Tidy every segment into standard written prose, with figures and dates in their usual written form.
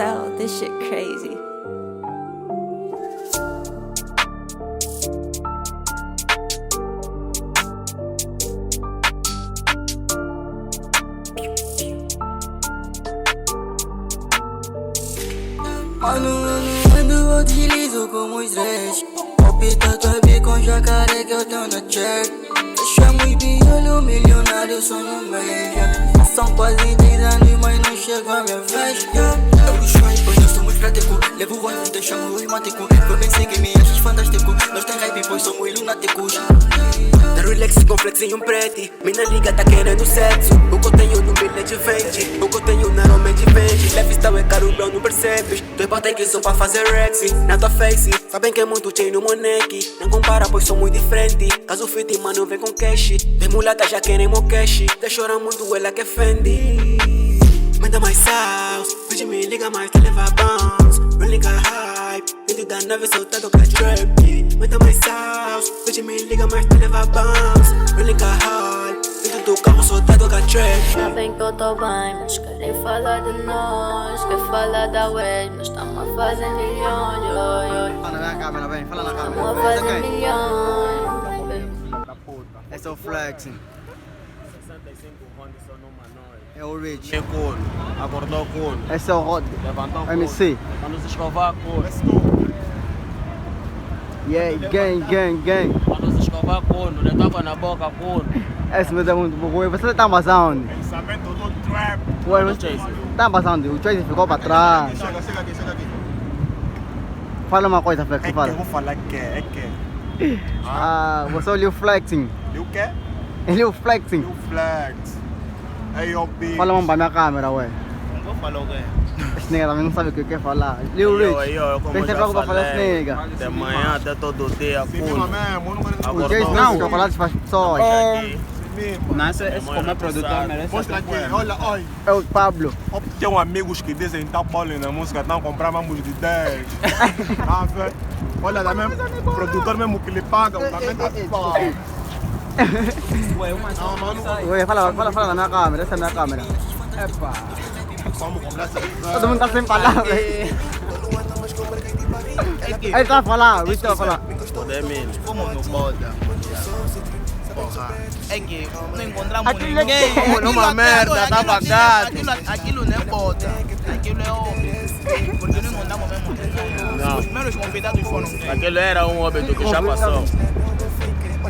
tell, this shit crazy. Ando, eu deslizo como estresse. Palpita tua B com jacaré que eu tenho na check. Chamo e biolho, milionário, sou no meio. São quase 10 anos, mas não chegou a minha vez. Eu os hyppers, nós somos práticos. Levo o ônibus, deixamos os máticos. Eu pensei que me achas fantástico. Nós tem hype, pois somos lunáticos. Da relax com flex em um prete. Mina liga tá querendo sexo. O que eu tenho no bilhete vende. O que eu tenho normalmente vende. Lifestyle é caro, bro, não percebes. Dois botas que são pra fazer rex. Na tua face, sabem que é muito chain no moneque. Não compara, pois sou muito diferente. Caso fit, mano, vem com cash. Tem mulata já querem meu cash. Tá chorando muito, ela que Fendi. Manda mais sauce. Hoje me liga mais, te leva bounce. Rolling a hype. Dentro da nave soltado com a trap. Manda mais sauce. Hoje me liga mais, te leva bounce. Rolling a hype. Dentro do carro soltado com a trap. Sabem que eu tô bem, mas querem falar de nós. Quer falar da web, mas estamos a fazer milhões. Fala na minha câmera, vem, fala na câmera. Estamos a fazer milhões. Esse é o flexing. 65 Honda só numa noite. É o Rich. Tem corno, acordou corno, Esse é o Rod. levantou corno. MC. Quando se escovar corno, Yeah, gang. quando se escovar corno, ele tapa na boca corno. Esse mesmo é muito bom. Você tá passando? Pensamento do trap. Ué, você tá passando? O Tracy ficou pra trás. Chega aqui. Fala uma coisa, Flex, É que fala. eu vou falar que é que. Ah, você olhou o flexing. E o quê? Ele é o flexing. E o flex. Aí o beat. Fala uma pra minha câmera, ué. Não falou o quê? Esse nega também não sabe o que quer falar. Ele é o Rich. Eu, como Pensa já logo pra falar esse falei, nega. de manhã até todo dia, Sim, mesmo, corno. eu não quero O Tracy não, chocolate faz pessoas. Aqui, mesmo. Nossa, esse como é produtor merece Mostra aqui, olha. É o Pablo. Tem amigos que dizem que tá bowling na música, não comprar vamos de 10. Tá vendo? Olha, também o produtor mesmo que lhe paga, também tá bom. Ué, fala na minha câmera, essa é a minha câmera. Vamos comprar essa. Todo mundo tá sem palavras. Ele tá a falar, o Rich tá a falar. poder mesmo. Como não boda? Porra. É que não encontramos Aquilo é ninguém. como Aquilo numa até merda, agora, tava aquilo gato. Aquilo não é boda. Aquilo é óbvio. Porque não encontramos mesmo ninguém. Não. Os primeiros convidados foram quem? Aquele era um óbito que já passou.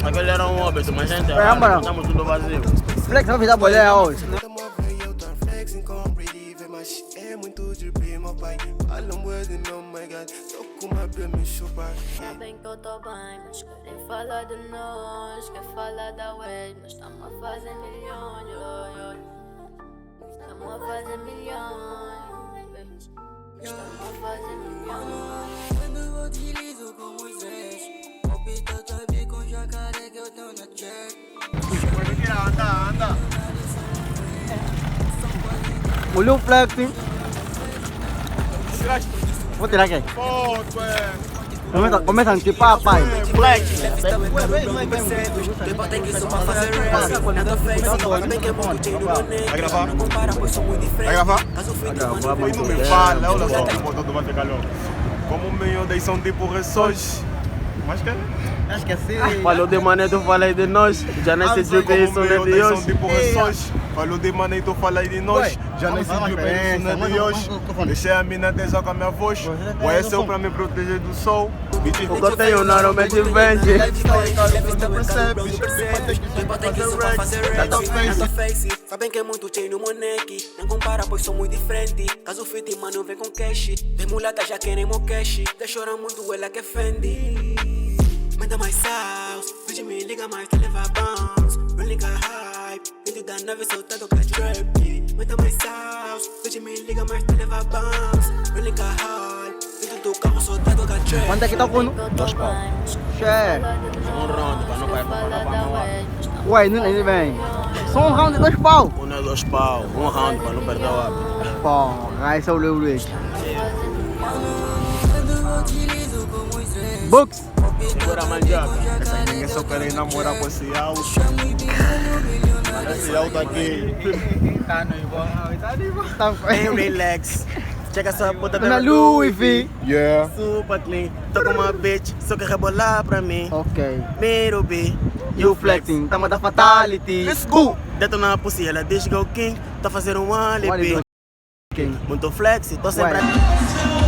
Aquele era um óbito, mas gente, mano. estamos tudo vazio. Flex vai virar mulher hoje. Eu tô flexing com pretty, mas é muito de primo, pai. Falam wedding, oh my god. Tô com uma pra me chupar. Sabem que eu tô bem, mas querem falar de nós. Quer falar da web, mas estamos a fazer milhões. Estamos a fazer milhões. Estamos a fazer milhões. Quando eu deslizo como estresse. Palpita tua B com jacaré que eu tenho na check. Anda. Olhou o flexing. Vou tirar aqui. Foto, é. Começa a antipar, pai. Vai gravar? Vai gravar? Aí não me fala, olha só, o motor do Bate Calor. Como o meio daí são tipo ressós. Mas que Acho que assim. Falou de mané, tu falei de nós. Já nem se viu que isso não é de são hoje. tipo ressós. Falou de mané e tu fala de nós. Já nem se viu que isso não é de hoje. Deixei a mina atenção com a minha voz. O esse é pra me proteger do sol. O que eu tenho normalmente vende. Sabem que é muito chain no moneque. Não compara, pois sou muito diferente. Caso fit, mano, vem com cash. Tem mulata já querem meu cash. Tá chorando muito, ela que Fendi. Manda mais sauce. Hoje me liga mais, te leva bounce. Rolling a hype. Dentro da nave soltado com a trap. Manda mais sauce. Hoje me liga mais, te leva bounce. Rolling a hype. Dentro do carro soltado com a trap. Quanto é que tá o cuno? 2 pau. Chefe. Um round para não cair para não Ué, não ele vem. Só um round de 2 pau. Um é 2 pau, um round para não perder o hábito. Porra, esse é o Leo Rich. Books. Segura a mandioca. Ninguém só quer namorar com esse alto. Esse alto aqui. Tá no igual. Tá Bem relax. Chega essa puta Na Louis V. Yeah. super clean. Tô com uma bitch, só quer rebolar pra mim. Ok. Miro B, You flexing, tamo da fatality. Let's go. Deto na pussy, ela diz go king. Tá fazendo um alibi. King. Muito flex, tô sempre Ué.